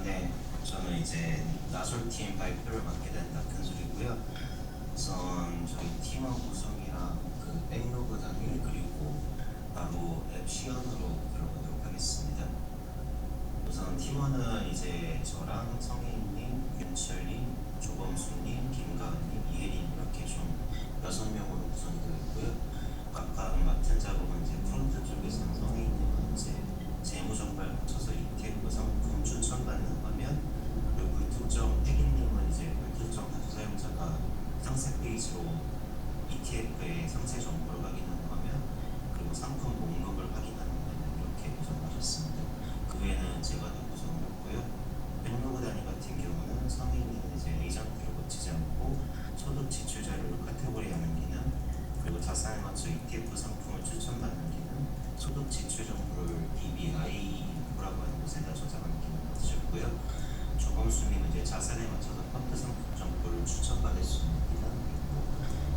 네, 저는 이제 나솔팀 발표를 맡게 된 낙현솔이고요. 우선 저희 팀원 구성이랑 그 백로그 단일 그리고 바로 앱 시연으로 들어보도록 하겠습니다. 우선 팀원은 이제 저랑 성혜인님, 윤철님, 조범수님, 김가은님, 이혜린 이렇게 총 6명으로 구성이 되어 있고요. 각각 맡은 작업은 이제 프론트 쪽에서는 성혜인님은 이제 재무정보에 맞춰서 ETF 상품 추천받는 화면, 그리고 불특정 태기님은 이제 불특정 다수 사용자가 상세 페이지로 ETF의 상세 정보를 확인하는 화면, 그리고 상품 목록을 확인하는 화면 이렇게 구성하셨습니다. 그 외에는 제가 다 구성을 했고요. 백로그 단위 같은 경우는 성인님은 이제 에이전트를 거치지 않고 소득 지출 자료를 카테고리하는 기능, 그리고 자산에 맞춰 ETF 상품을 추천받는 기능, 소득 지출 정보를 DBI라고 하는 곳에다 저장하는 기능을 받으셨고요. 조범수님은 이제 자산에 맞춰서 펀드 상품 정보를 추천받을 수 있는 기능, 그리고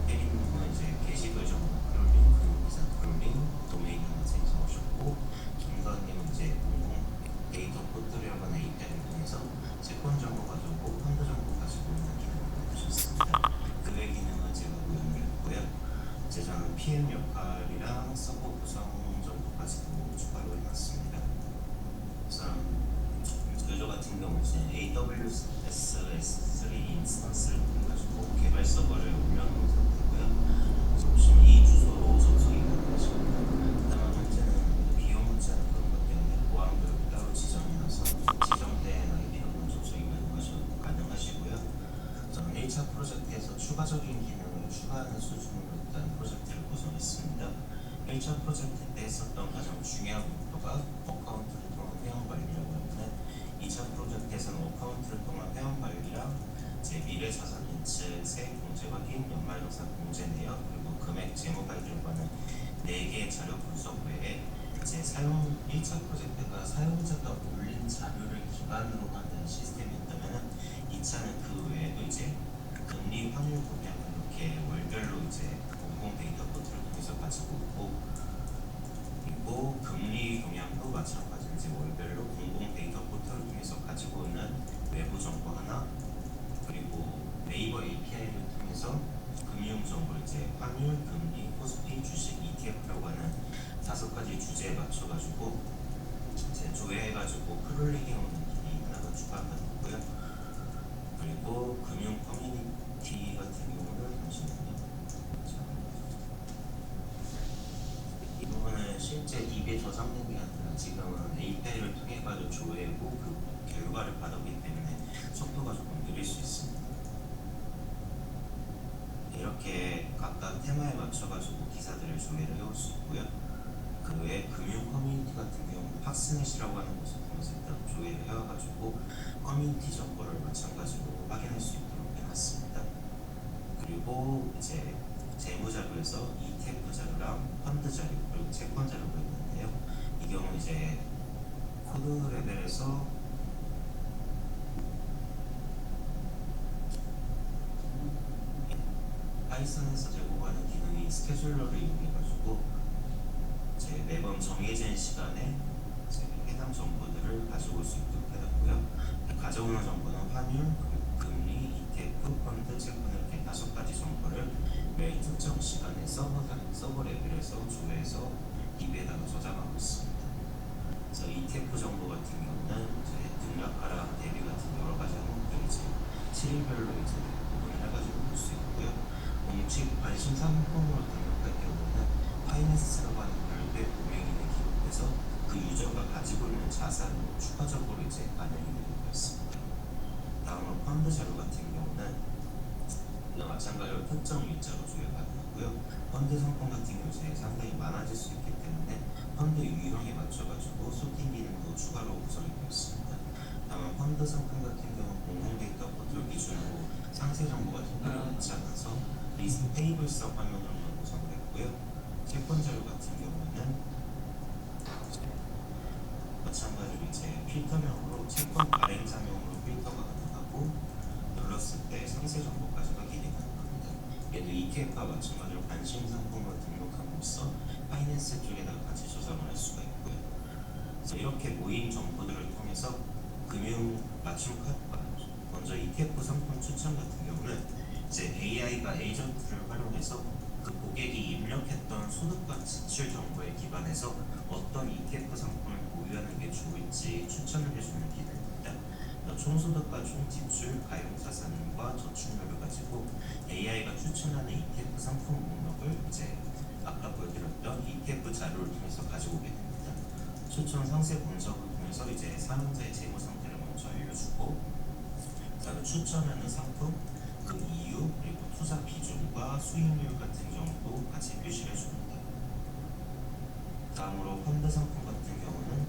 혜린님은 이제 게시글 정보 크롤링, 금융기사 크롤링, 도메인 하나 생성하셨고, 김가은님은 이제 공공 데이터 포털이라고 하는 API를 통해서 채권 정보 가지고 펀드 정보 가지고 있는 기능을 받으셨습니다. 그 외 기능은 제가 구현을 했고요. 이제 저는 PM 역할이랑 서버 구성 정보까지 추가로 해놨습니다. 우선 요저 같은 경우 이제 AWS S3 인스턴스를 통해 가지고 개발 서버를 올려놓은 상태고요. 보시면 이 주소로 접속이 가능하십니다. 다만 현재는 비용 문제나 그런 것 때문에 보안교육이 따로 지정해놔서 지정된 아이디로는 접속이 가능하시고요. 저는 1차 프로젝트에서 추가적인 기능을 추가하는 수준으로 일단 프로젝트를 구성했습니다. 1차 프로젝트 때 했었던 가장 중요한 목표가 어카운트를 통한 회원 관리라고 하는데, 2차 프로젝트에서는 어카운트를 통한 회원 관리랑 제 미래 자산 인출, 세액 공제 확인, 연말정산 공제 내역, 그리고 금액 재무 관리라고 하는 4개의 자료 분석 외에 이제 1차 프로젝트가 사용자가 올린 자료를 기반으로 하는 시스템이었다면 2차는 그 외에도 이제 금리 환율 공략을 이렇게 월별로 이제 공공 데이터 포털을 통해서 가지고 있고, 그리고 금리 동향도 마찬가지로 이제 월별로 공공 데이터 포털을 통해서 가지고 있는 외부 정보 하나, 그리고 네이버 API를 통해서 금융 정보 이제 환율, 금리, 코스피, 주식, ETF라고 하는 5가지 주제에 맞춰가지고 이제 조회해가지고 크롤링해오는 기능이 하나가 추가받았고요. 그리고 금융 커뮤니티 같은 경우는 잠시만요. 이 부분은 실제 입에 저장된 게 아니라 지금은 API를 통해 가지고 조회하고 그 결과를 받았기 때문에 속도가 조금 느릴 수 있습니다. 이렇게 각각 테마에 맞춰가지고 기사들을 조회를 해올 수 있고요. 그 외에 금융 커뮤니티 같은 경우는 팍스넷이라고 하는 곳을 통해서 일단 조회를 해와가지고 커뮤니티 정보를 마찬가지로 확인할 수 있도록 해놨습니다. 그리고 이제 재무 자료에서 ETF 자료랑 펀드 자료 그리고 채권 자료가 있는데요. 이 경우 이제 코드 레벨에서 파이썬에서 제공하는 기능이 스케줄러를 이용해가지고 이제 매번 정해진 시간에 이제 해당 정보들을 가지고 올 수 있도록 해놨고요. 가져오는 정보는 환율, 금리, ETF, 펀드, 채권 이렇게 5가지 정보를 매 특정 시간에 서버 레벨에서 조회해서 DB에다가 저장하고 있습니다. 그래서 ETF 정보 같은 경우는 이제 등락하락, 대비 같은 여러 가지 항목들 이제 7일별로 이제 구분을 해가지고 볼 수 있고요. 공식 관심 상품으로 등록할 경우는 파이낸스라고 하는 별도의 도메인에 기록돼서 그 유저가 가지고 있는 자산으로 추가적으로 이제 반영이 되고 있습니다. 다음으로 펀드 자료 같은 경우는 마찬가지로 특정 일자로 조회받고요. 펀드 상품 같은 경우 이제 상당히 많아질 수 있기 때문에 펀드 유형에 맞춰가지고 소팅 기능도 추가로 구성이 되어 있습니다. 다만 펀드 상품 같은 경우 공공 데이터 포털 기준으로 상세 정보가 특별히 있지 않아서 리스트 테이블성 화면으로만 구성을 했고요. 채권 자료 같은 경우는 마찬가지로 이제 필터명으로 채권 발행자명으로 필터가 가능하고 눌렀을 때 상세 정보까지 확인이 가능합니다. 얘도 ETF와 마찬가지로 관심 상품으로 등록함으로써 파이낸스 쪽에다가 같이 저장을 할 수가 있고요. 그래서 이렇게 모인 정보들을 통해서 금융 맞춤 먼저 ETF 상품 추천 같은 경우는 이제 AI가 에이전트를 활용해서 그 고객이 입력했던 소득과 지출 정보에 기반해서 어떤 ETF 상품을 보유하는 게 좋을지 추천을 해주는 기능입니다. 총소득과 총지출, 가용자산과 저축률을 가지고 AI가 추천하는 ETF 상품 목록을 이제 아까 보여드렸던 ETF 자료를 통해서 가지고 오게 됩니다. 추천 상세 분석을 통해서 이제 사용자의 재무 상태를 먼저 알려주고, 그다음에 추천하는 상품, 그 이유, 그리고 투자 비중과 수익률 같은 정도 같이 표시를 해줍니다. 다음으로 펀드 상품 같은 경우는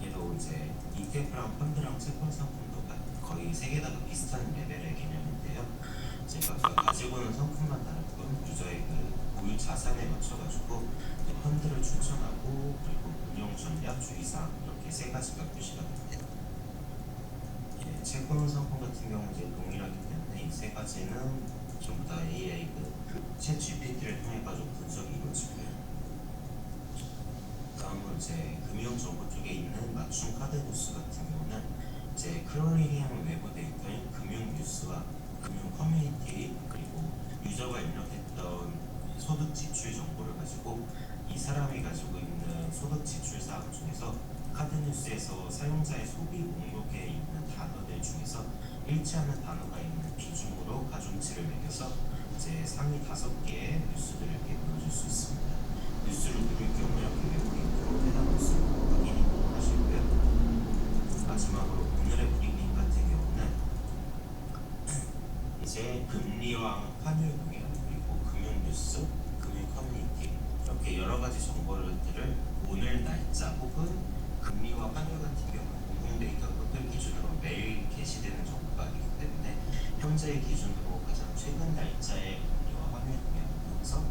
얘도 이제 ETF랑 펀드랑 채권 상품도 거의 세 개 다 비슷한 레벨의 개념인데요. 제가 가지고 있는 상품만 다를 뿐 유저의 그 보유 자산에 맞춰가지고 펀드를 추천하고, 그리고 운용 전략, 주의사항 이렇게 세 가지가 표시가 됩니다. 채권 상품 같은 경우는 이제 동일하기 때문에 이 세 가지는 전부 다 AI 챗 GPT를 통해 가지고 분석이 이루어지고요. 다음은 이제 금융 정보 쪽에 있는 맞춤 카드 뉴스 같은 경우는 이제 클로리히엄 외부 데이터인 금융 뉴스와 금융 커뮤니티, 그리고 유저가 입력했던 소득 지출 정보를 가지고 이 사람이 가지고 있는 소득 지출 사항 중에서 카드 뉴스에서 사용자의 소비 목록에 있는 단어들 중에서 일치하는 단어가 있는 비중으로 가중치를 매겨서 이제 상위 5개의 뉴스들을 이렇게 보여줄 수 있습니다. 뉴스를 누를 경우 이렇게 웹브리핑으로 해당 뉴스를 확인이 가능하시고요. 마지막으로 오늘의 브리핑 같은 경우는 이제 금리와 환율 동향, 그리고 금융 뉴스, 금융 커뮤니티 이렇게 여러 가지 정보들을 오늘 날짜 혹은 금리와 환율 같은 경우는 공공 데이터 를 기준으로 매일 게시되는 정보가 아니기 때문에 현재의 기준으로 가장 최근 날짜의 금리와 환율 동향을 보면서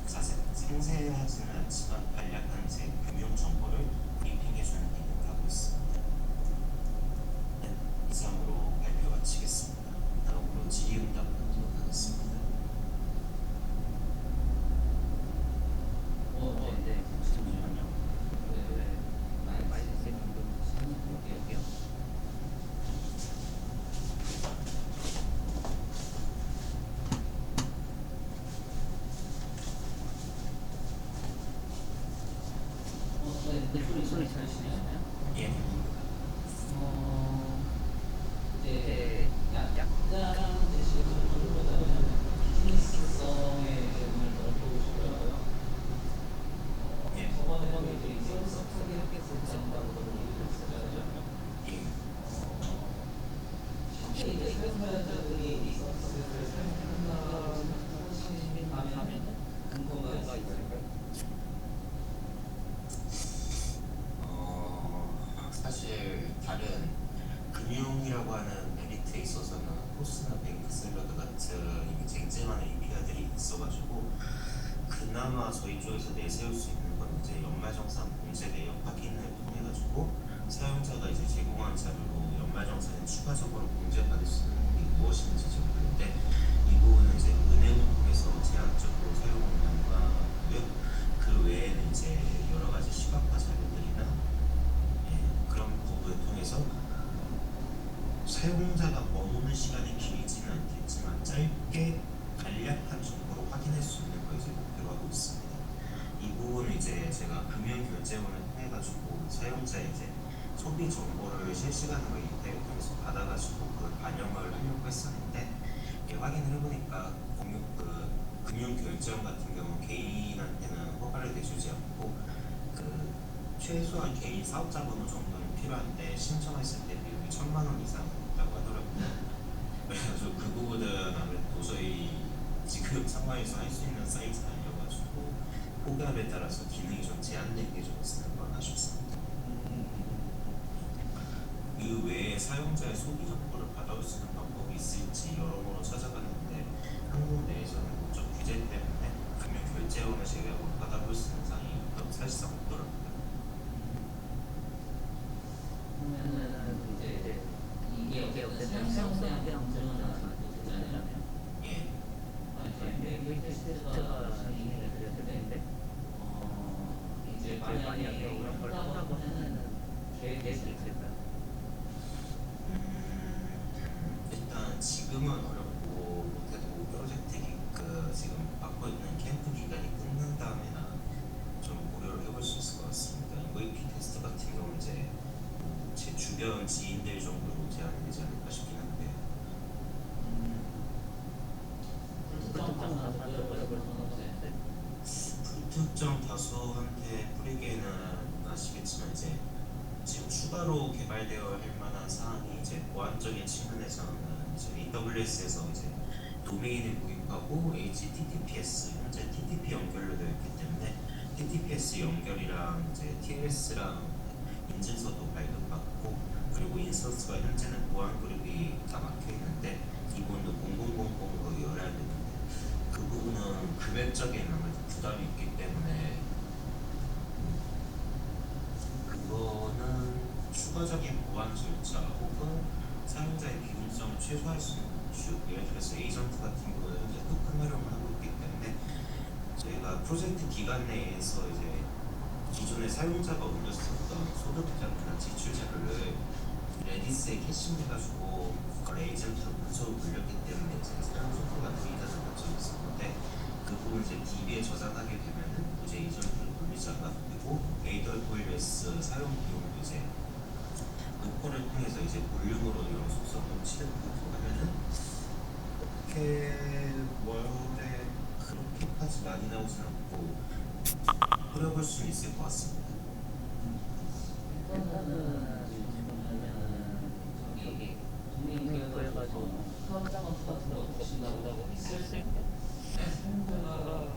상세하지는 않지만 간략한 이제 금융 정보를 브리핑해주는 기능을 하고 있습니다. 네, 이상으로 발표 마치겠습니다. 다음으로 질의응답 하도록 하겠습니다. 네, 잠시만요. 마이크 세팅도 해볼게요. 소리 잘 들리시나요? 예. 이제 약간 대신보다는 비즈니스성의 부분을 더 보고 싶어요. 예. 저번에 이제 서비스 타겟 된다고 얘기를 했었잖아요. 예. 실제 이제 사용자들이 이 서비스를 사용한다고 하면 근거가 있을까요? 사실 다른 금융이라고 하는 메리트에 있어서는 포스나 뱅크샐러드 같은 이미 쟁쟁한 API들이 있어가지고 그나마 저희 쪽에서 내세울 수 있는 건 이제 연말정산 공제 내역 확인을 통해가지고 사용자가 이제 제공한 자료로 연말정산에 추가적으로 공제받을 수 있는 게 무엇인지 정도인데, 이 부분은 이제 은행을 통해서 제한적으로 사용을 가능하고요. 그 외에는 이제 여러 가지 시각화 자료들이나 그런 부분을 통해서 사용자가 머무는 시간이 길지는 않겠지만 짧게 간략한 정보로 확인할 수 있는 걸 이제 목표로 하고 있습니다. 이 부분은 이제 제가 금융결제원을 통해 가지고 사용자의 이제 소비 정보를 실시간으로 인터넷 통해서 받아가지고 그걸 반영을 하려고 했었는데, 확인을 해보니까 금융결제원 같은 경우 개인한테는 허가를 내주지 않고 최소한 개인 사업자 번호 정도는 필요한데 신청했을 때 비용이 1,000만 원 이상 있다고 하더라고요. 그래서 그 부분은 아무래도 도저히 지금 상황에서 할 수 있는 사이트는 아니어가지고 포괄에 따라서 기능이 좀 제한된 게 좀 있는 건 아쉽습니다. 그 외에 사용자의 소비 정보를 받아올 수 있는 방법이 있을지 여러모로 찾아봤는데 한국 내에서는 법적 규제 때문에 금융결제원을 제외하고 받아볼 수 있는 사항이 사실상 없더라고요. 그러면은 이제 이게 어쨌든 사용자랑 공정한 되잖아요. 예. 이제 테스트가 진행이 됐을 텐데, 이제 만약에 이런 걸 한다고 하면은 계획이 있을까요? 지금은 어렵고 못해도 그 지금 맡고 있는 캠프 기간이 끝난 다음에나 좀 고려를 해볼 수 있을 것 같습니다. MVP 테스트 같은 경우 이제 제 주변 지인들 정도로 제한이 되지 않을까 싶긴 한데 불특정 다수한테 뿌려볼 수는 없는데 불특정 다수한테 뿌리기에는 아시겠지만 이제 지금 추가로 개발되어야 할 만한 사항이 이제 보안적인 측면에서는 이제 AWS에서 이제 도메인을 구입하고 HTTPS 현재 TTP 연결로 되어 있기 때문에 TTPS 연결이랑 이제 TLS랑 인증서도 발급받고 그리고 인스턴스가 현재는 보안 그룹이 다 막혀 있는데 이 부분도 0000으로 열어야 되는데 그 부분은 금액적인 아무래도 부담이 있기 때문에 그거는 추가적인 보안 절차 혹은 사용자의 비용성을 최소화할 수 있는 예를 들어서 에이전트 같은 경우는 현재 토큰 활용을 하고 있기 때문에 저희가 프로젝트 기간 내에서 이제 기존의 사용자가 올렸었던 소득자료나 지출 자료를 레디스에 캐싱해가지고 그걸 에이전트로 문서로 돌렸기 때문에 이제 사용 속도가 느리다는 단점이 있었는데 그 부분 이제 DB에 저장하게 되면은 이제 에이전트로 돌리지 않아도 되고 AWS 사용 비용도 이제 노코를 통해서 이제 볼륨으로 이런 속성을 치르고 하면은 그렇게 월에 그렇게까지 많이 나오진 않고 뿌려볼 수는 있을 것 같습니다. 일단은 저기 동맹 해가지고 사업 작업 같은 거 혹시 나오다고 했을 때 사용자가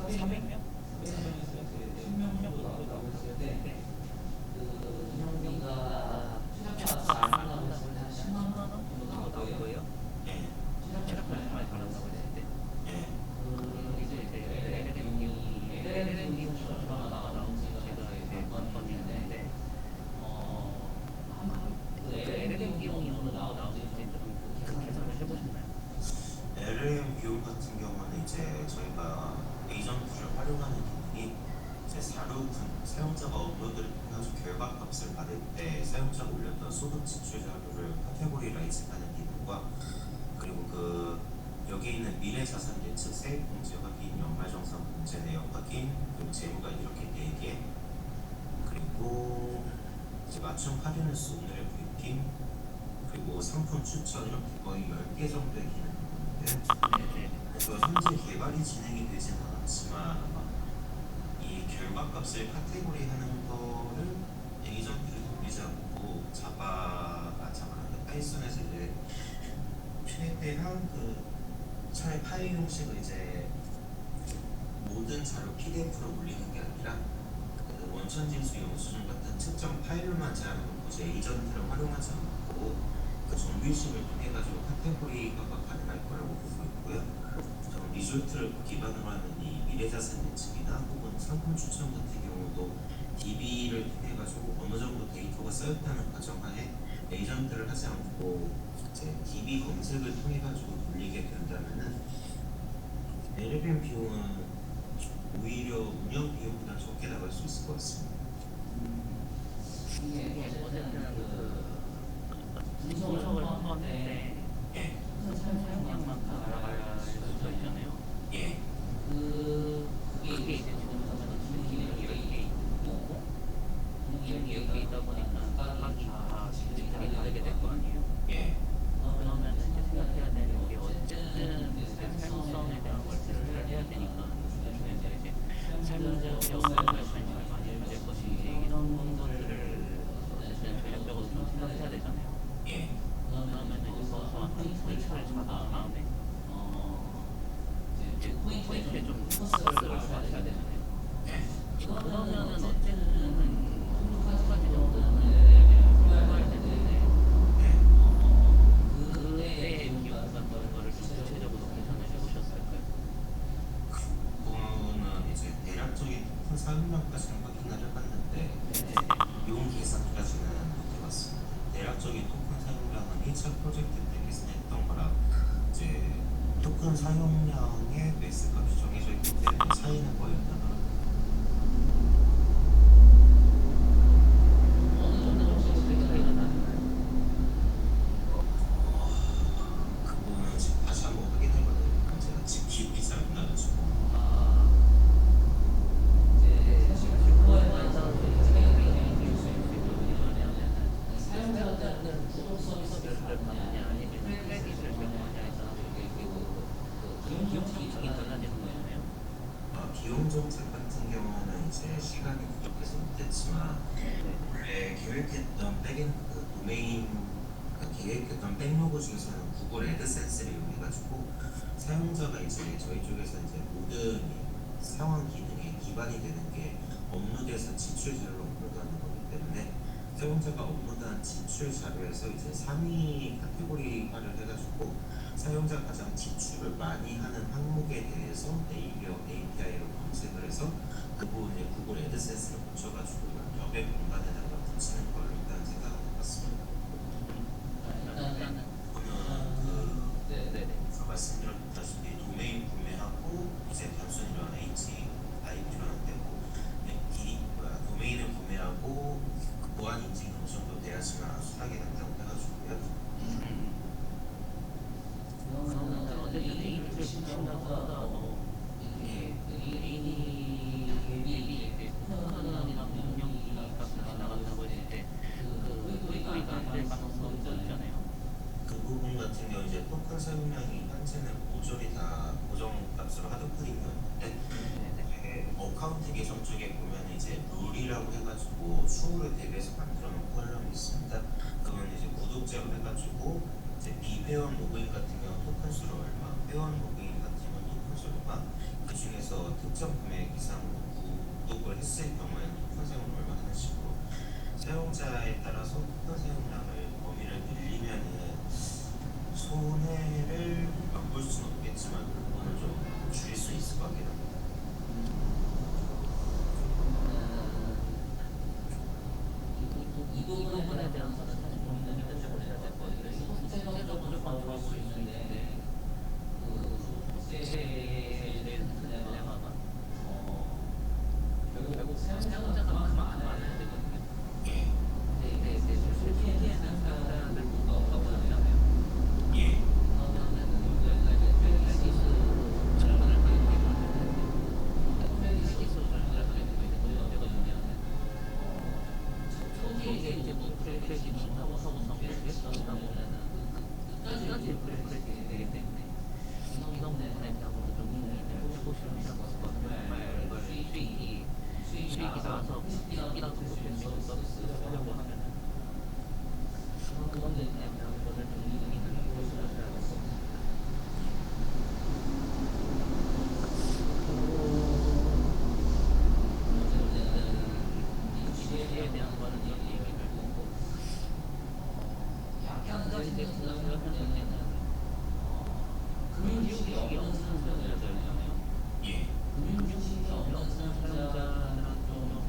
400명? 400명에서 10명 정도 나온다고 했을 때 그 운영비가 최저가 안 나온다고 했을 때 한 10만 원 정도 나올 거예요. 예, 최저가 많이 나온다고 했을 때 예, 그 이제 LLM이 얼마나 나가는지 제가 이제 한번 있는데 그 LLM 비용이 어느 나오는지 좀 계산을 해보셨나요? LLM 비용 같은 경우는 이제 저희가 에이전트를 활용하는 기능이 이제 사용자가 업로드를 통해서 결과값을 받을 때 사용자가 올렸던 소득 지출 자료를 카테고리라이즈하는 기능과 그리고 그 여기 있는 미래 자산 예측 세입 공제 확인 연말정산 공제 내역 확인 그리고 재무가 이렇게 4개 그리고 이제 맞춤 할인을 수 오늘의 브리핑 그리고 상품 추천 이렇게 거의 10개 정도의 기능이 있는데 그 현재 개발이 진행이 되진 않았지만 아마 이 결과값을 카테고리 하는 거를 에이전트를 돌리지 않고 자바란다 파이썬에서 이제 최대한 그 차의 파일 형식을 이제 모든 자료 PDF로 올리는 게 아니라 그 원천징수 영수증 같은 특정 파일로만 제한해놓고 이제 에이전트를 활용하지 않고 그 정규식을 통해 가지고 카테고리화가 가능할 거라고 보고 있고요. 저는 리졸트를 기반으로 하는 이 미래자산 예측이나 혹은 상품 추천 같은 경우도 DB를 통해 가지고 어느 정도 데이터가 쌓였다는 가정하에 에이전트를 하지 않고 이제 DB 검색을 통해 가지고 돌리게 된다면은 LLM 비용은 오히려 운영 비용보다 적게 나갈 수 있을 것 같습니다. 이게 어쨌든 그 분석을 한번 때 예, 사용량만큼 알아갈 수가 있잖아요. 예, 그게 이제 지금 보면 기능이 이렇게 있고 기능이 이렇게 있다 보니까 각각이 다 디지털이 다르게 될 거 아니에요. 예, 그러면 이제 생각해야 되는 게 어쨌든 사용성에 대한 걸 테스트를 해야 되니까 이제 사용자 역량을 관심을 많이 가질 것인지 이런 것들을 어쨌든 전략적으로 좀 생각해야 되잖아요. 예, 그러면 이제 거기서 포인트를 잡은 다음에 이제 포인트에 좀 포커스를 맞춰야 되잖아요. 예. 그러면은 어쨌든 한 가지 정도는 해봐야 되는데 그때의 비용 같은 거를 좀 구체적으로 계산을 해보셨을까요? 그거는 이제 대략적인 큰 사용량까지는 확인을 해봤는데 비용 계산까지는 못 해봤습니다. 대략적인 토큰 사용량은 1차 프로젝트 때 계산했던 거랑 이제 토큰 사용량의 매스 값이 정해져 있기 때문에 차이는 거의 안 나더라고요. 어느 정도 차이가 나나요? 계획했던 도메인 계획했던 백로그 중에서는 구글 애드센스를 이용해가지고 사용자가 이제 저희 쪽에서 이제 모든 상황 기능에 기반이 되는 게 업로드해서 지출 자료로 업로드하는 거기 때문에 사용자가 업로드한 지출 자료에서 이제 상위 카테고리화를 해가지고 사용자 가장 지출을 많이 하는 항목에 대해서 API로 검색을 해서 그 부분에 구글 애드센스를 붙여가지고 벽의 공간에다가 붙이는 걸로 일단 생각을 해봤습니다. 일단은 아까 말씀드렸다시피 도메인 구매하고 이제 단순히 이런 IP로는 되고 도메인을 구매하고 보안 인증이 어느 정도 돼야지만 수락이 된다고 해가지고요. 그러면 어쨌든 AP를 붙인다고 하더라도 이게 AP이 토큰이랑 명령이 값을 지나간다고 했을 때그 회의가 안 될 가능성도 있잖아요. 그 부분 같은 경우 이제 토큰 사용량이 현재는 모조리 다 고정값으로 하드코딩이었는데 어카운트 계정 쪽에 보면 이제 룰이라고 해가지고 수호를 대비해서 만들어 놓은 컬럼이 있습니다. 그건 이제 구독자로 해가지고 이제 비회원 로그인 같은 경우 토큰 수를 얼마, 회원 로그인 같은 경우 토큰 수 얼마, 그 중에서 특정 금액 이상 구독을 했을 경우에는 토큰 사용을 얼마 하는 식으로 사용자에 따라서 토큰 사용량을 범위를 늘리면은 손해를 맛볼 수는 없겠지만 그거는 좀 줄일 수 있을 것 같긴 합니다. 이 부분에 대한 거는 사실 고민을 해보셔야 될 것 같아요. 실제로 무조건 좋을 수 있는데 그 숙제에 대해서 딜레마가 결국 사용자가 그만큼 안 해야 되거든요. 근데 실제에 사용자를 뭔가 없다고 하잖아요. 예. 이게 이제 뭐 크레딧이 있다고 하고 성공했다 보면은 끝까지 크레딧이 되기 때문에 이런 부분에 대해서도 좀 고민을 해보시면 좋을 것 같아요. 정말 이걸 수익이 나와서 이라고 생각되는 서비스를 하려고 하면은 그런 부분에 대한 거를 좀 고민을 해보셔야 될 것 같아요. 기대에 대한 거는 이런 얘기를 보고 한 가지 이제 생각할 때는 금융지식이 없는 사용자들이잖아요. 예. 금융지식이 없는 사용자랑 좀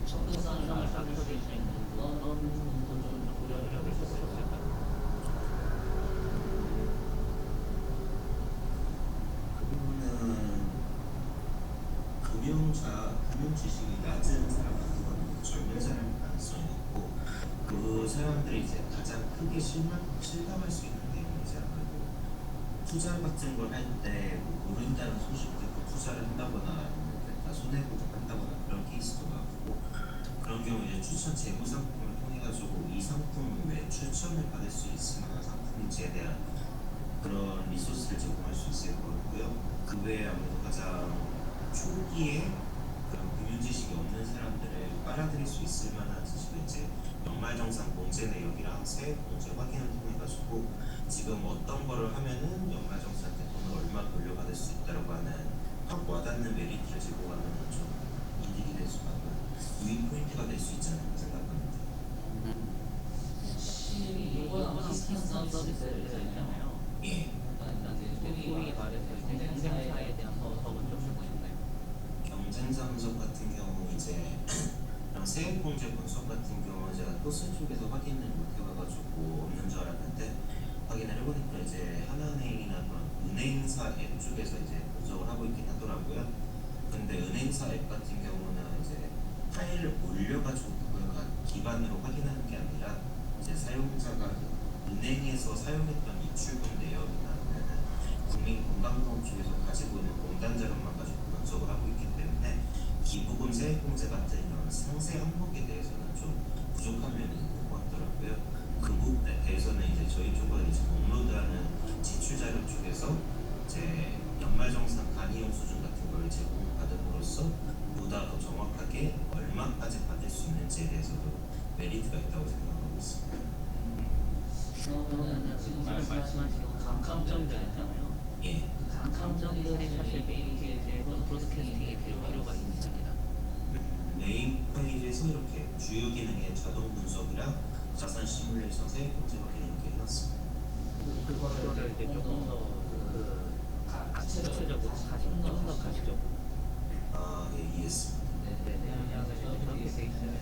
접근성을 쌓쳐줄 수 있는 그런 부분도 좀 고려를 해볼 수 있을까요? 그 부분은 금융 지식이 낮은 사람 같은 경우는 젊은 사람일 가능성이 높고 그 사람들이 이제 가장 크게 실감할 수 있는 내용이 이제 아무래도 투자 같은 걸 할 때 모른다는 소식 듣고 투자를 한다거나 아니면 다 손해보고 한다거나 그런 케이스도 많고 그런 경우 이제 추천 재무 상품을 통해 가지고 이 상품은 왜 추천을 받을 수 있을 만한 상품인지에 대한 그런 리소스를 제공할 수 있을 거고요. 그 외에 아무래도 가장 초기에 그런 금융 지식이 없는 사람들을 빨아들일 수 있을 만한 지식은 이제 연말정산 공제 내역이랑 세액 공제 확인을 통해 가지고 지금 어떤 거를 하면은 연말정산 때 돈을 얼마 돌려받을 수 있다고 하는 확 와닿는 메리트를 제공하면 좀 이득이 될 수 있는 유인 포인트가 될 수 있지 않을까 생각합니다. 이거랑 비슷한 서비스가 있잖아요. 예. 소위 말해서 이제 경쟁사에 대한 분석은 좀 해보고 싶나요? 경쟁사 분석 같은 경우 이제 세액 공제 분석 같은 경우 제가 토스 쪽에서 확인을 못 해봐가지고 없는 줄 알았는데 확인을 해보니까 이제 하나은행이나 그런 은행사 앱 쪽에서 이제 분석을 하고 있긴 하더라고요. 근데 은행사 앱 같은 경우는 이제 파일을 올려가지고 그걸 기반으로 확인하는 게 아니라 이제 사용자가 은행에서 사용했던 입출금 내역이나 아니면은 국민건강보험 쪽에서 가지고 있는 공단 자료만 가지고 분석을 하고 있기 때문에 기부금 세액공제 같은 이런 상세 항목에 대해서는 좀 부족한 면이 있는 것 같더라고요. 그 부분에 대해서는 이제 저희 쪽은 이제 업로드하는 지출 자료 쪽에서 이제 연말정산 간이용 수준 같은 걸 제공받음으로써 보다 더 정확하게 얼마까지 받을 수 있는지에 대해서도 메리트가 있다고 생각하고 있습니다. 그러면은 지금 말씀하신 강점들 있잖아요. 예. 강점들이 사실 메인 페이지에서 브로드캐스팅이 될 필요가 있습니다. 메인 페이지에서 이렇게 주요 기능의 자동 분석이랑 자산 시뮬레이션에 콘텐츠를 이렇게 해놨습니다. 그거를 이제 조금 더그 구체적으로 조금 더 가시적으로. 아, 예, 이해했습니다. 그냥 그렇게 돼 있으면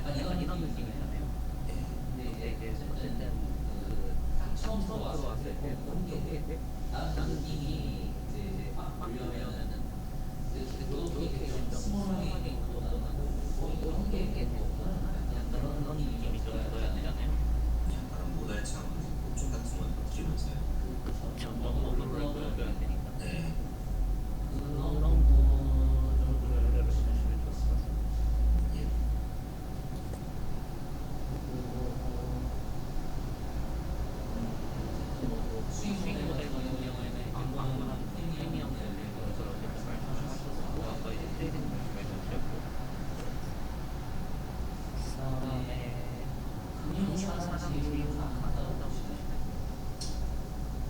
약간 이런 느낌이잖아요. 예. 근데 이제 어쨌든 그 처음 들어왔을 때 이게 나는 이미 이제 막 올려면은 그렇게 좀 스몰하게 그거보다는 이게 약간 그런 느낌이 좀 들어야 되잖아요. 약간 모달창 꽃좀 같은 건 끼면서요. 전문적으로 보여줘야 되니까. 네. 그런 부분을 해주시면 좋을 것 같아요. 예. 수익 모델 같은 경우에는 광고랑 프리미엄 모델을 어쨌든 말씀하셨고 아까 이제 트레이딩 말씀해주셨고 그다음에 금융사상 지위가 가능하다고 보시나요?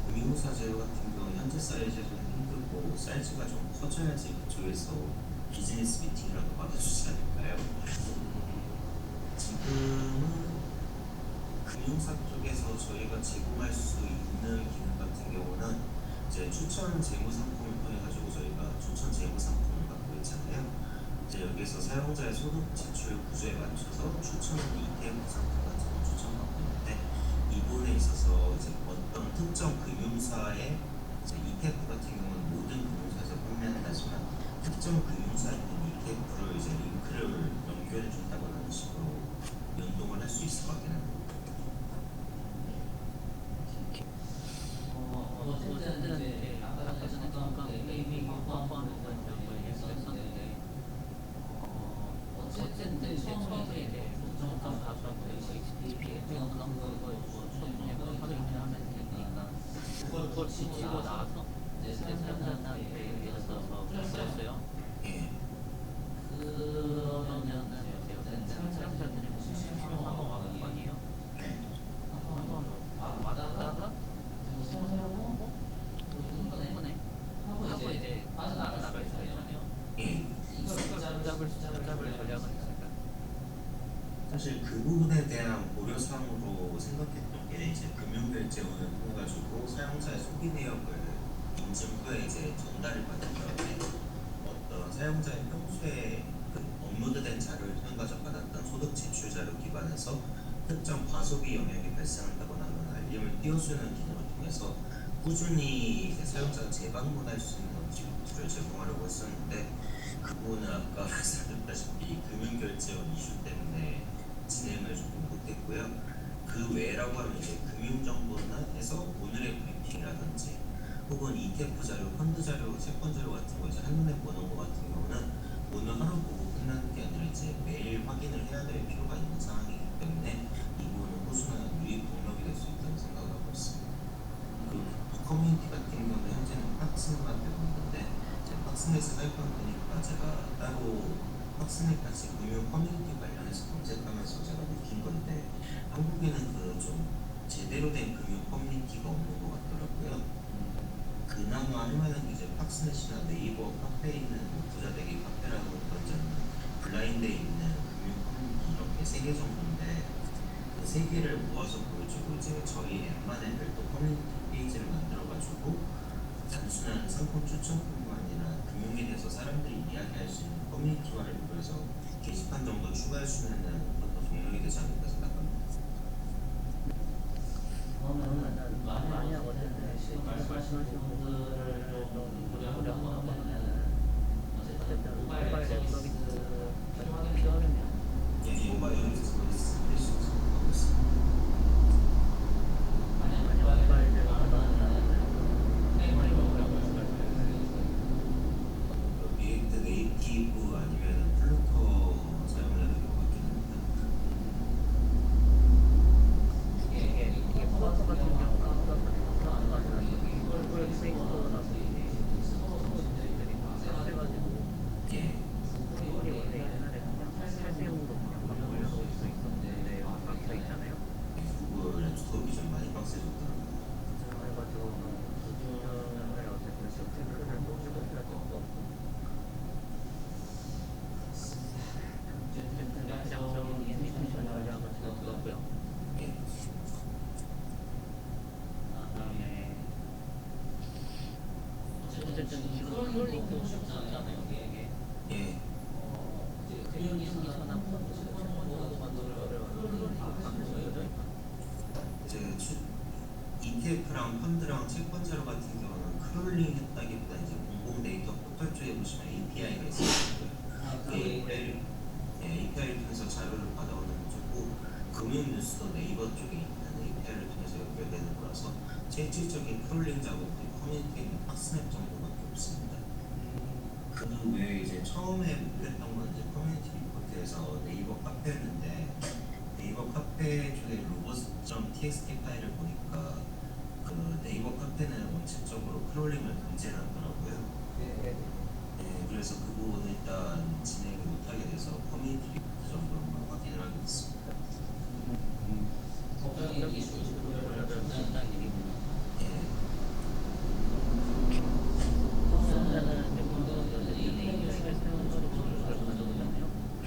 금융사 제휴 같은 경우 현재 사이즈는 힘들고 사이즈가 좀 커져야지 그쪽에서 비즈니스 미팅이라도 받아주지 않을까요? 지금은 금융사 쪽에서 저희가 제공할 수 있는 기능 같은 경우는 이제 추천 재무 상품을 통해 가지고 저희가 추천 재무 상품을 갖고 있잖아요. 이제 여기서 사용자의 소득 지출 구조에 맞춰서 추천 ETF 상품 같은 걸 추천받고 있는데 이 부분에 있어서 이제 어떤 특정 금융사의 이제 ETF 같은 경우는 모든 금융사에서 판매는 하지만 특정 금융사에 있는 ETF를 이제 링크를 연결해 준다거나 하는 식으로 연동을 할 수 있을 것 같긴 합니다. 어쨌든 이제 아까 전에 잠깐 게임이 포함하는 건 얘기했었는데 어쨌든 이제 처음에 이제 잠깐 봐서 HTTP 그런 거 처음에 확인을 하면 되니까 그걸 지치고 나서 이제 사용자한테 있어서 풀었어요. 예. 그러면은 사용자들이 한번 와볼 거 아니에요? 네. 한번 와다가 사용하고 이번에 하고 이제 빠져나갈 수 있잖아요. 예. 이걸 잡을 전략을 했을까? 사실 그 부분에 대한 고려사항으로 생각했던 게 이제 금융결제원을 통해 가지고 사용자의 소비 내역을 인증 후에 이제 전달을 받은 다음에 어떤 사용자의 평소에 그 업로드된 자료를 통해 가지고 받았던 소득 지출 자료 기반에서 특정 과소비 영역이 발생한다거나 하면 알림을 띄워주는 기능을 통해서 꾸준히 이제 사용자가 재방문할 수 있는 업체를 제공하려고 했었는데 그 부분은 아까 말씀드렸다시피 금융결제원 이슈 때문에 진행을 조금 못했고요. 그 외라고 하면 이제 금융정보에서 오늘의 브리핑이라든지 혹은 ETF 자료, 펀드 자료, 채권 자료 같은 거 이제 한눈에 보는 거 같은 경우는 오늘 하루 보고 끝나는 게 아니라 이제 매일 확인을 해야 될 필요가 있는 상황이기 때문에 이 부분은 꾸준한 유익 동력이 될 수 있다고 생각하고 있습니다. 그 커뮤니티 같은 경우는 현재는 팍스만 되고 있는데 팍스넷을 할 거니까 제가 따로 팍스넷 같이 금융 커뮤니티 관련해서 검색하면서 제가 느낀 건데 한국에는 그 좀 제대로 된 금융 커뮤니티가 없는 것 같더라고요. 그나마 할 만한 게 이제 팍스넷이나 네이버 카페에 있는 부자되기 카페라고 그러지 않는 블라인드에 있는 금융 커뮤니티 이렇게 3개 정도인데 그 3개를 모아서 보여주고 이제 저희 앱만의 별도 커뮤니티 페이지를 만들어가지고 단순한 상품 추천뿐만 아니라 금융에 대해서 사람들이 이야기할 수 있는 커뮤니티화를 위해서 게시판 정도 추가해주면 그것도 동력이 되지 않을까 생각합니다. 그러면은 만약 어쨌든 지금 말씀하시는 분들을 좀 고려하려고 하면은 어쨌든 모바일 앱 서비스 필요하겠네요. 예, 모바일 서비스 대신 하고 있습니다. 만약 모바일 앱 리액트 네이티브 아니면 플루터 사용해야 될 것 같긴 합니다. 이게 플러터 같은 경우는 이걸 플레이스토어 나서 서로 해가지고 예. 우리 원래 옛날에 그냥 살 어쨌든 지금 크롤링도 없잖아요. 이게 예, 이제 ETF랑 펀드랑 채권 자료 같은 경우는 크롤링 했다기보다 이제 공공 데이터 포털 쪽에 보시면 API가 있어요. 그 API를 통해서 자료를 받아오는 쪽고 금융 뉴스도 네이버 쪽에 있는 API를 통해서 연결되는 거라서 실질적인 크롤링 작업이 커뮤니티에 있는 팟스냅 정도밖에 없습니다. 그 외에 이제 처음에 목표했던 건 이제 커뮤니티 리포트에서 네이버 카페였는데 네이버 카페 쪽에 로봇.txt 파일을 보니까 그 네이버 카페는 원칙적으로 크롤링을 금지해놨더라고요. 네, 그래서 그 부분은 일단 진행을 못하게 돼서 커뮤니티 리포트 정도로만 확인을 하게 됐습니다. 예,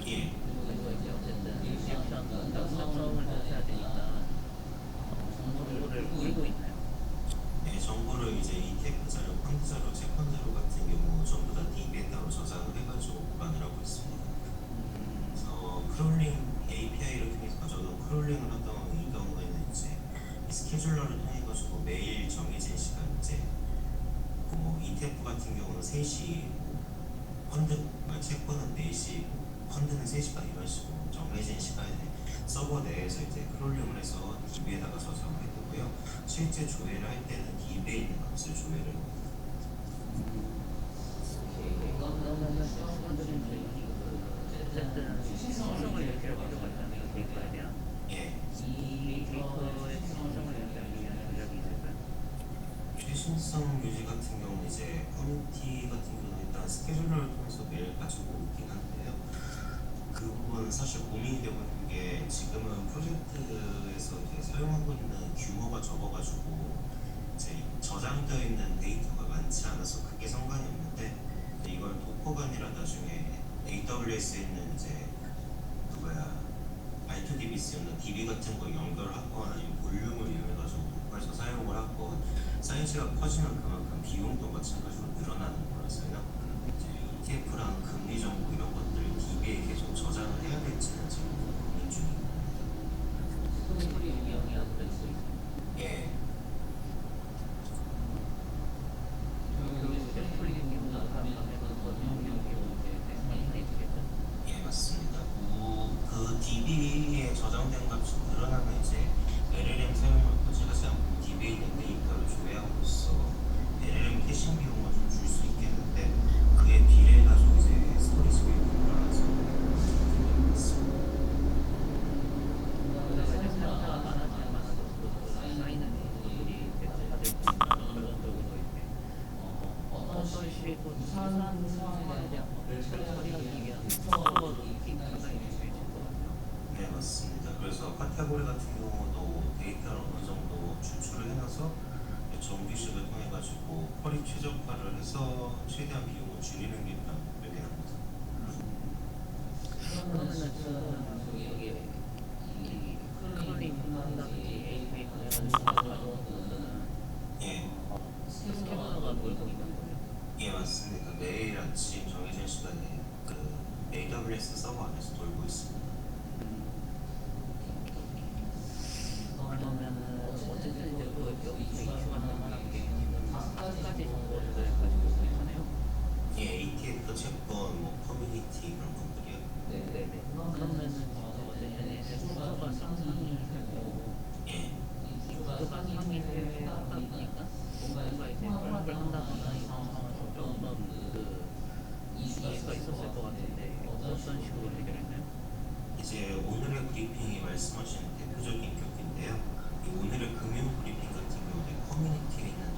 예. 네, 정보를 이제 ETF 자료, 펀드 자료, 채권 자료 같은 경우 전부 다 DB에다로 저장을 해가지고 보관을 하고 있습니다. 그래서 크롤링 API를 통해서 저도 크롤링을 하던 이 경우에는 이제 이 스케줄러를 통해 가지고 매일 정해진 시간 이제 뭐 ETF 같은 경우는 3시, 채권은 4시, 펀드는 3시간 이런 식으로 정해진 시간에 서버 내에서 이제 크롤링을 해서 DB에다가 저장을 해두고요. 실제 조회를 할 때는 DB에 있는 값을 조회를 합니다. 예, 최신성 유지 같은 경우는 이제 커뮤니티 같은 경우는 일단 스케줄러를 통해서 매일 가지고 있긴 한데요. 그 부분은 사실 고민이 되고 있는 게 지금은 프로젝트에서 이제 사용하고 있는 규모가 적어가지고 이제 저장되어 있는 데이터가 많지 않아서 크게 상관이 없는데 이걸 도커가 아니라 나중에 AWS에 있는 이제 R2DB 쓰는 DB 같은 거 연결하거나 아니면 볼륨을 이용해가지고 도커에서 사용을 하건 사이즈가 커지면 그만큼 비용도 마찬가지로 늘어나는 거라서요. 이제 ETF랑 금리 정보 이런 것들을 DB에 계속 저장을 해야 될지는 지금 고민 중입니다. 예. 예, 맞습니다. 그 DB에 저장된 값이 늘어나면 이제 LLM 사용을 포착하지 않고 DB에 있는 데이터를 조회함으로써 LLM 캐싱 비용을 좀 줄 수 있겠는데 그에 비례해가지고 이제 스토리지 비용이 늘어나서 있습니다. 네, 맞습니다. 그래서 카테고리 같은 경우도 데이터를 어느 정도 추출을 해놔서 정규식을 통해 가지고 쿼리 최적화를 해서 최대한 비용을 줄이는 게 일단 목표긴 합니다. 예, 예, 맞습니다. 매일 아침 정해진 시간에 그 AWS 서버 안에서 돌고 있습니다. 예, ETF, 채권, 뭐 커뮤니티 그런 것들이요. 예, 이제 오늘의 브리핑이 말씀하신 대표적인 격인데요. 이 오늘의 금융 브리핑 같은 경우는 커뮤니티에 있는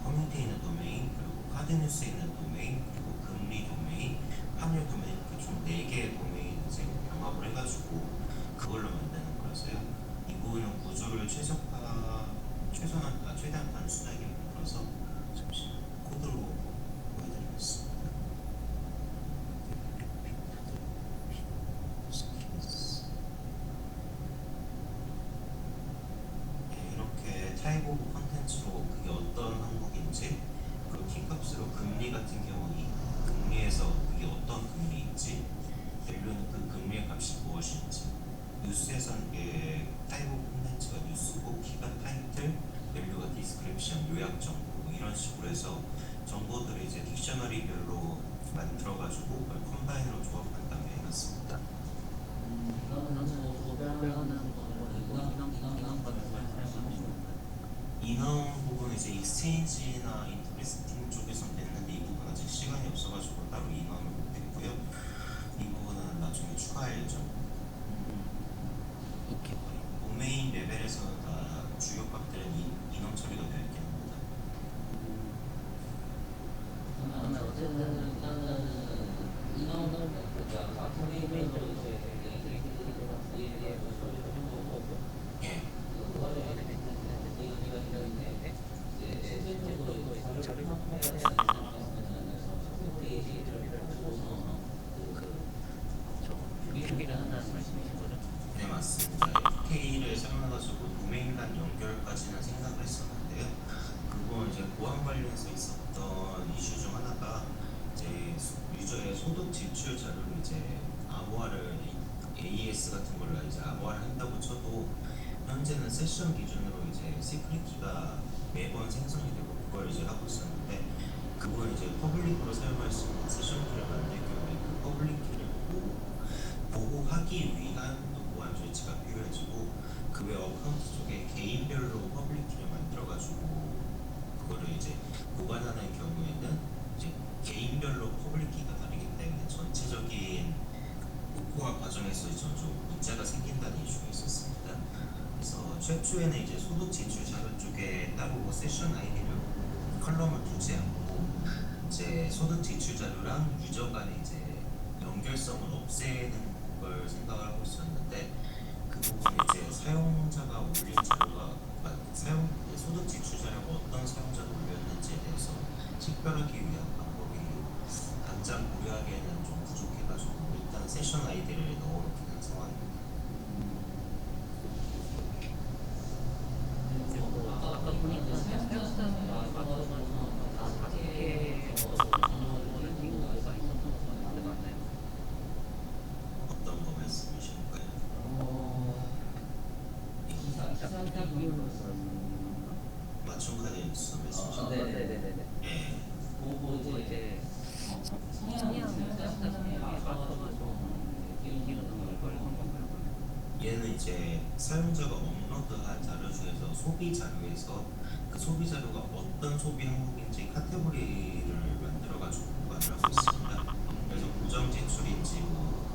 커뮤니티에 있는 도메인, 그리고 카드뉴스에 있는 도메인, 그리고 금리 도메인, 환율 도메인 이렇게 총 4개의 도메인 이제 병합을 해가지고 그걸로 만드는 거라서요. 이 부분은 구조를 최대한 단순하게 만들어서 잠시 코드로 보여드리겠습니다. 네, 이렇게 타입 오브 컨텐츠로 그게 어떤 항목인지 그리고 또 T값으로 금리 같은 경우 금리에서 그게 어떤 금리인지, 밸류는 그 금리의 값이 무엇인지, 뉴스에서는 이게 타입 오브 콘텐츠가 뉴스고, 키가 타이틀, 밸류가 디스크립션, 요약 정보, 뭐 이런 식으로 해서 정보들을 이제 딕셔너리별로 만들어가지고 그걸 컴바인으로 조합한 다음에 해놨습니다. 인원 부분은 이제 익스체인지나 인터레스팅 쪽에서 냈는데 이 부분 아직 시간이 없어가지고 따로 인원을 못했고요. 이 부분은 나중에 추가할 예정. 도메인 레벨에서는 다 주요 값들은 인원 처리가 되어 있긴 합니다. 예. 준비를 한다는 말씀이신 거죠? 네, 맞습니다. FK를 사용해가지고 도메인 간 연결까지는 생각을 했었는데요. 그건 이제 보안 관련해서 있었던 이슈 중 하나가 이제 유저의 소득 지출 자료를 이제 암호화를 AES 같은 걸로 이제 암호화를 한다고 쳐도 현재는 세션 기준으로 이제 시크릿 키가 매번 생성이 되고 그걸 이제 하고 있었는데, 그건 이제 퍼블릭으로 사용할 수 있는 세션 키를 만들 경우에 그 퍼블릭 키를 보호하기 위한 또 보안 조치가 필요해지고, 그 외 어카운트 쪽에 개인별로 퍼블릭 키를 만들어가지고 그거를 이제 보관하는 경우에는 이제 개인별로 퍼블릭 키가 다르기 때문에 전체적인 복구화 과정에서 좀 문제가 생긴다는 이슈가 있었습니다. 그래서 최초에는 이제 소득 지출 자료 쪽에 따로 세션 아이디를 컬럼을 두지 않고 이제 소득 지출 자료랑 유저 간의 이제 연결성을 없애는 걸 생각을 하고 있었는데, 그 부분은 이제 사용자가 올린 자료가 소득 지출 자료가 어떤 사용자가 올렸는지에 대해서 식별하기 위한 방법이 당장 고려하기에는 좀 부족해가지고 일단 세션 아이디를 넣어놓긴 한 상황입니다. 아까 보니까 사용자 맞춰가지고 다 5개 정도는 딩고가 있었던 것 같은데 맞나요? 어떤 거 말씀이실까요? 맞춤 카드 뉴스 말씀이실까요? 네네네네. 예. 그거 이제 성향 사용자 성향에 맞춰가지고 기르는 걸 한 건가요? 얘는 이제 사용자가 업로드한 자료 중에서 소비 자료에서 그 소비 자료가 어떤 소비 항목인지 카테고리를 만들어가지고 보관을 하고 있습니다. 그래서 고정 지출인지 뭐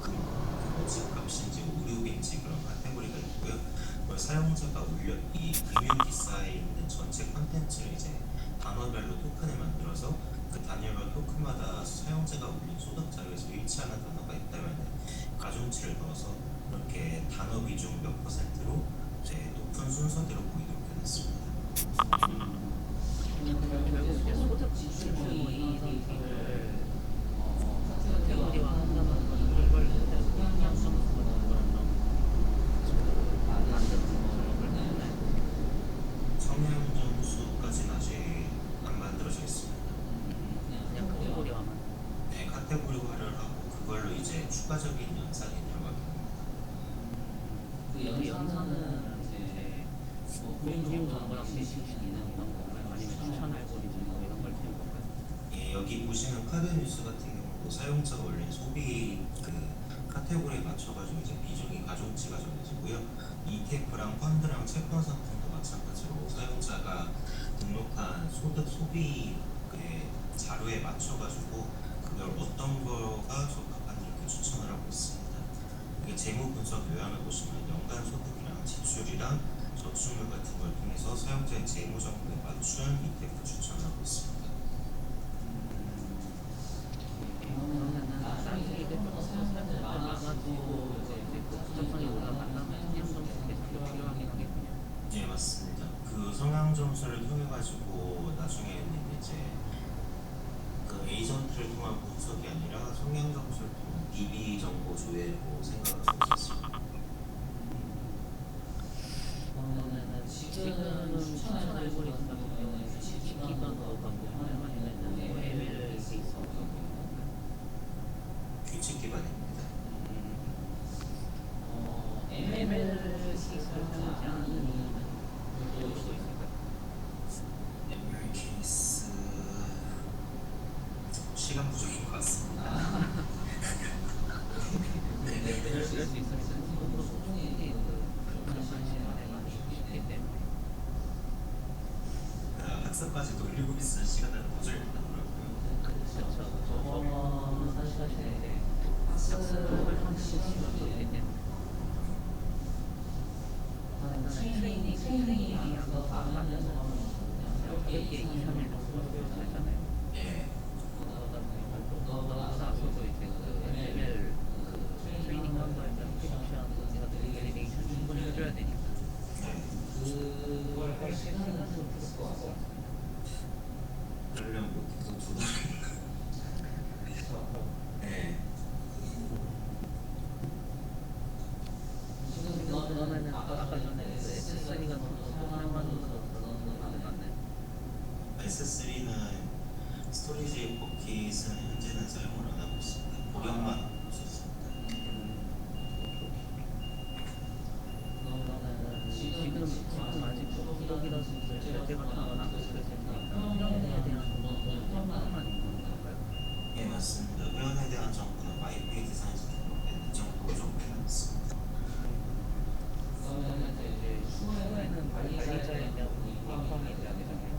집값인지 의료비인지 그런 카테고리가 있고요. 그걸 사용자가 이 금융 기사에 있는 전체 컨텐츠를 이제 단어별로 토큰을 만들어서 그 단위별 토큰마다 사용자가 올린 소득 자료에서 일치하는 단어가 있다면 가중치를 넣어서 이렇게 단어 비중 몇 %로 이제 높은 순서대로 보이도록 해놨습니다. 결국 이제 소득 지출이 상태를 카테고리화 한다는 건 이걸 성향성 같은 거랑 만드는 걸 했나요? 성향 점수까지는 아직 안 만들어져 있습니다. 그냥 카테고리화만. 네, 카테고리화를 하고 그걸로 이제 추가적인 연산이 들어가게 됩니다. 그 연산은 이제 금융 정보랑 대시키는 이런 건가요? 아니면 추천 알고리즘 뭐 이런 걸 키운 건가요? 예, 여기 보시는 카드 뉴스 같은 경우도 사용자가 올린 소비 그 카테고리에 맞춰가지고 이제 비중이 가중치가 정해지고요. ETF랑 펀드랑 채권 상품도 마찬가지로 사용자가 등록한 소득 소비의 자료에 맞춰가지고 그걸 어떤 거가 적합한지 이렇게 추천을 하고 있습니다. 이게 재무 분석 요약을 보시면 연간 소득이랑 지출이랑 저축률 같은 걸 통해서 사용자의 재무 정보에 맞춘 ETF 추천을 하고 있습니다. 그러면은 사이즈가 조금 사용자를 막아가지고 이제 그 부적성이 올라간다면 성향 점수 계속 필요하긴 하겠군요. 네, 맞습니다. 그 성향 점수를 통해 가지고 나중에는 이제 그 에이전트를 통한 분석이 아니라 성향 점수를 통한 DB 정보 조회로 생각을 하고 있습니다. 그러면은 지금은 추천 알고리즘 같은 경우에는 시키던 거가 뭐 하나만 있는데 ML 기술하지 않은 요소도 있을까요? MR 케이스 시간 부족인 것 같습니다. 그럴 수 있어요. 손으로 소중히 그런 시간에 많이 쉽기 때문에. 학습까지 돌리고 있을 시간을 도저히 못 하더라고요. 그렇죠. 저거는 사실 이제 학습을 하는 시간도 있기 때문에. 트레이닝이 한거 다 하면서 가볍게 2, 3일 정도 하잖아요. 예, 그러고 나서도 이제 그 ML 그 트레이닝 한 거에 대한 프로덕션 같은 밸리데이션 충분히 해줘야 되니까 네. 그걸 할 시간은 좀 부족할 것 같고. 그러려면 계속 두 달. 네. 그러면은 아까 전에 그 S3가 너무 사용하는 거 맞나요? S3는 스토리지 버킷은 현재는 사용을 안 하고 있습니다. 복용만 하고 있었습니다. 그러면은 지금 아직 부덕이라서 절대가 나안 됐을 테니까 회원에 대한 정보만 있는 건가요? 예, 맞습니다. 회원에 대한 정보는 마이페이지 상에서 등록된 정보 정도에 남습니다. 그러면 이제 추후에는 관리자에 대한 포함이 돼야 되잖아요.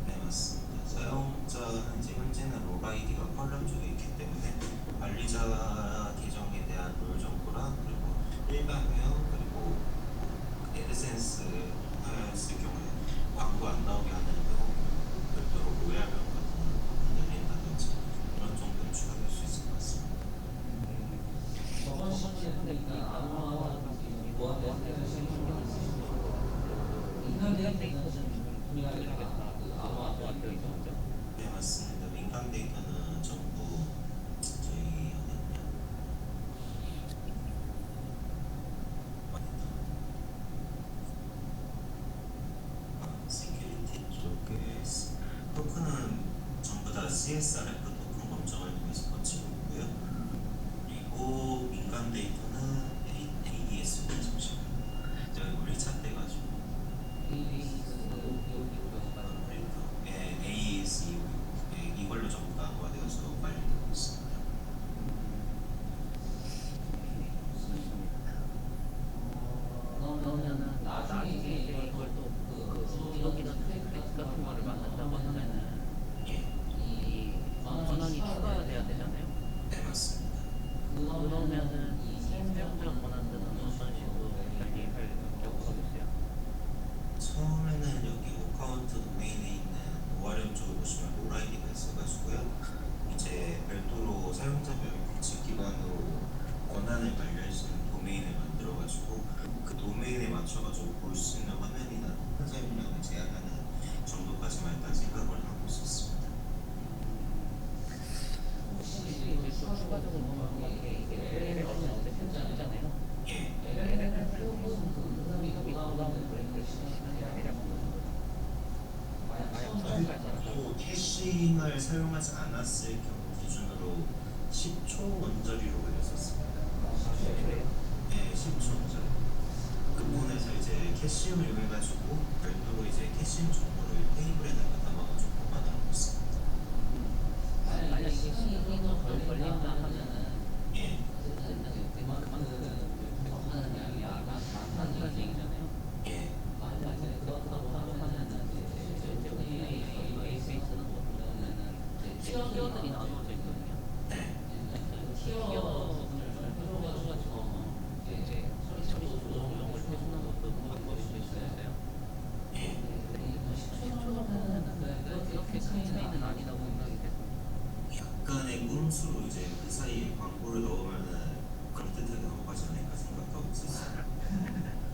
네, 맞습니다. 사용자는 이제 현재는 롤 아이디가 컬럼쪽에 있기 때문에 관리자 계정에 대한 롤 정보랑 그리고 일반 회원 그리고 애드센스 했을 경우에 광고 안 나오게 하는 회원 별도로 로얄 회원 같은 걸 늘린다든지 이런 정도는 추가될 수 있을 것 같습니다. 저번 시간에 보니까 아마 뭐한테 신경을 쓰시고 인간 데이터는 분야를 다 아마 되어 있죠. 네, 맞습니다. 민간 데이터는 전부 저희 세큐리티 쪽에 토큰은 전부 다 CSRF 토큰 검정을 통해서 거치고 있고요. 그리고 민간 데이터는 ADS로 잠시만요. 제가 이거 리차돼가지고 예, AES 예, 이걸로 전부 다 노화되어서 관리되고 있습니다. 그러면은 나중에 이제 이걸 또그 부덕이나 트랙 같은 거를 만든다고 하면은 예, 이 권한이 추가돼야 되잖아요. 네, 맞습니다. 그러면은 이 사용자 권한들은 어떤 식으로 관리할 경우가 있어요? 처음에는 여기 어카운트 도메인에 있는 ORM 쪽을 보시면 롤 아이디가 있어가지고요. 이제 별도로 사용자별 규칙 기반으로 권한을 관리할 수 있는 도메인을 만들어가지고 그 도메인에 맞춰가지고 볼 수 있는 화면이나 큰 사용량을 제한하는 정도까지만 일단 생각을 하고 있었습니다. 혹시 이제 또 추가적으로 이게 LL을 어떻게 편집하잖아요. 예, LL을 할 때는 그 사람이 올라오는 브레이크를 시간이 대략 또 캐싱을 사용하지 않았을 경우 기준으로 10초 원저리로 걸렸었습니다. 네, 10초 원저리. 그 부분에서 이제 캐시움을 이용해가지고 별도로 이제 캐시움 정보를 테이블에다가 담아가지고 보관하고 있습니다. 만약 이게 시간이 걸린다 하면은 예, 그만큼 하는 양이 많다는 얘기잖아요. 예, 만약에 그렇다고 하면은 실제 우리 베이스는 보면은 티어들이 나눠져 있거든요. 네, 티어 부분을 가지고 이제 처리 조정을 해주는 것도 방법이 있어요. 예. 10초면은 그렇게 큰 차이는 아니라고 생각이 돼서. 약간의 꼼수로 이제 그 사이에 광고를 넣으면은 그럴듯하게 넘어가지 않을까 생각하고 있었어요.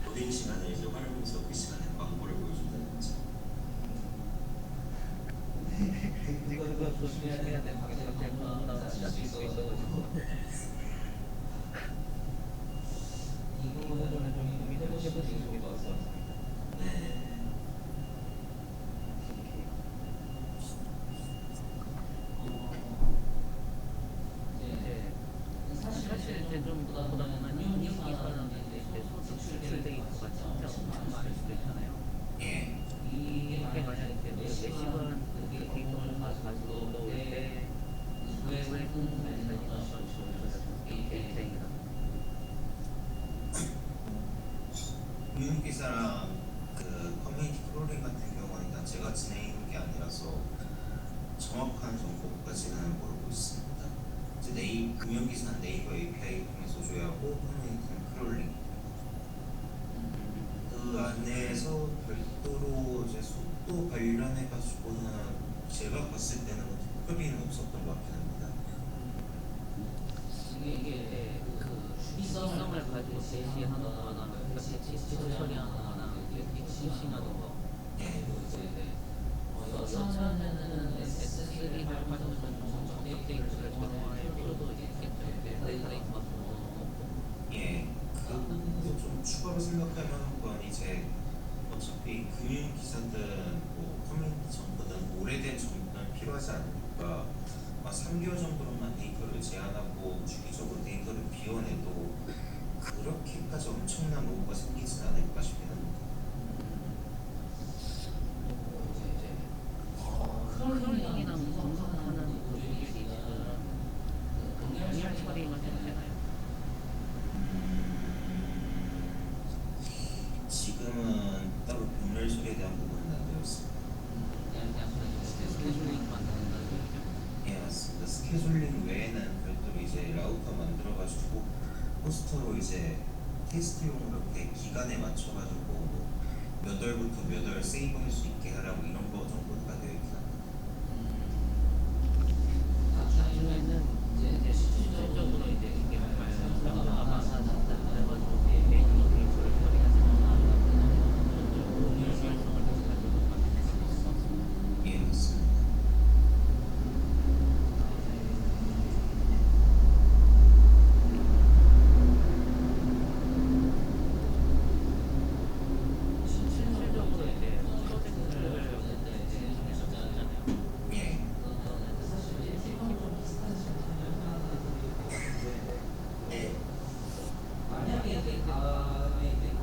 로딩 시간을 이제 활용해서 그 시간에 광고를 보여준다든지. 그거 조심해야 돼. 밖에서 잘못 나올 수 있어가지고. 이 부분은 좀 고민해보시면 좋을 것 같습니다. 네. 이제 사실 이제 좀 보다 보면 이익이 사람인데 소득 금융기사랑 그 커뮤니티 크롤링 같은 경우는 다 제가 진행하는 게 아니라서 정확한 정보까지는 모르고 있습니다. 이제 금융기사는 네이버 API 통해서 조회하고 커뮤니티는 크롤링. 그 안에서 별도로 이제 속도 관련해 가지고는 제가 봤을 때는 특별히는 없었던 것 같긴 합니다. 이게 그 주기성을 가지고 제시하는 거나 제시 처리하는 거나 싱싱하는 거 예, 여차하면은 S3 활동을 좀 업데이트를 전화할 필요도 있겠죠. 데이터 같은 거. 예, 그거 좀 추가로 생각하면 건 이제 어차피 금융기사든 뭐 커뮤니티 정보든 오래된 정보는 필요하지 않으니까 3개월 정도로만 데이터를 제한하고 주기적으로 데이터를 비워내도 그렇게까지 엄청난 로고가 생기진 않을까 싶긴 합니다. 크롤링이랑 검색하는 모듈이 지금 동일한 처리만 해도 되나요? 지금은 따로 병렬 처리에 대한 부분은 안 되어 있습니다. 그냥 스케줄링만 한다는 얘기죠. 예, 맞습니다. 스케줄링 외에는 별도로 이제 라우터 만들어가지고 포스터로 이제 테스트용으로 이렇게 기간에 맞춰가지고 몇 월부터 몇 월 세이브할 수 있게 하라고 이런 거 정도가 되어 있긴 합니다. 나중에는 이제 실질적으로 이제 이게 정말 사용자가 많아진다 그래가지고 이제 메인 데이터를 처리하거나 공유 활성을 다시 가지고 만들 수 있어. 예, 맞습니다. 실질적으로 이제 프로젝트를 진행하셨잖아요. 예. 네. 만약에 이제 다음에 이제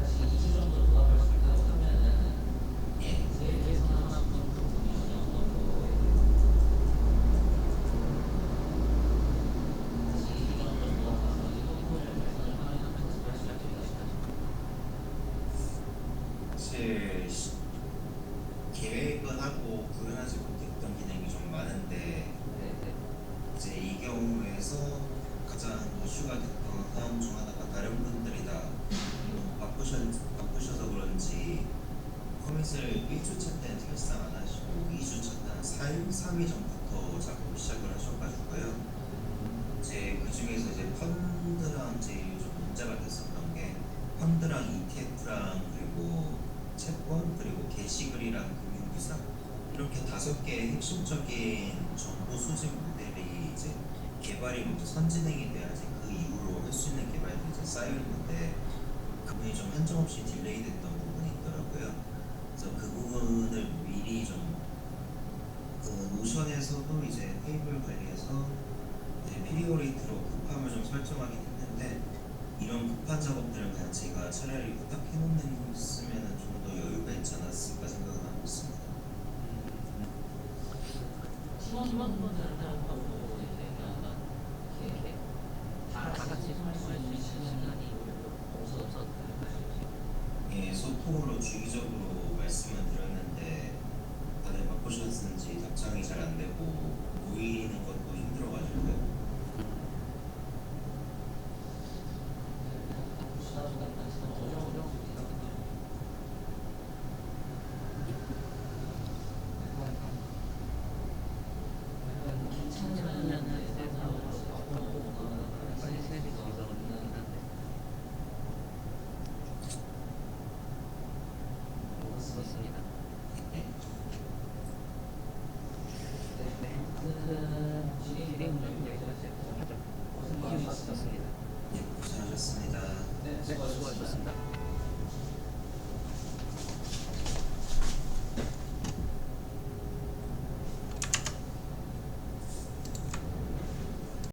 다시 2주 정도 돌아갈 수 있다고 하면은 예. 제일 하나 부분이 어떤 거예요? 다시 2주 정도 돌아가서 이거 확인하면서 다시 할 수 있다. 사실 계획은 하고 구현하지 못했던 기능이 좀 많은데 이제 이 경우에서 가장 이슈가 됐던 사항 중 하나가 다른 분들이 다 바쁘셔서 그런지 커밋을 1주차 때는 설상 안 하시고 2주차 때는 4일, 3일 전부터 자꾸 시작을 하셔가지고요. 이제 그 중에서 이제 펀드랑 제일 좀 문제가 됐었던 게 펀드랑 ETF랑 그리고 채권 그리고 게시글이랑 금융기사 이렇게 5개의 핵심적인 정보 수집 모델이 이제 개발이 먼저 선진행이 돼야지 그 이후로 할 수 있는 개발들이 이제 쌓여 있는데 그 부분이 좀 한정없이 딜레이 됐던 부분이 있더라고요. 그래서 그 부분을 미리 좀 그 노션에서도 이제 테이블 관리해서 이제 피리오리티로 급함을 좀 설정하긴 했는데 이런 급한 작업들은 그냥 제가 차라리 부탁해 놓는 쓰면은 좀 더 여유가 있지 않았을까 생각은 하고 있습니다. 팀원분들하고 이제 이렇게 다 같이 소통할 수 있는 시간이 없어서 예, 소통으로 주기적으로 말씀을 드렸는데 다들 바쁘셨는지 답장이 잘 안 되고 모이는 것도 힘들어가지고요.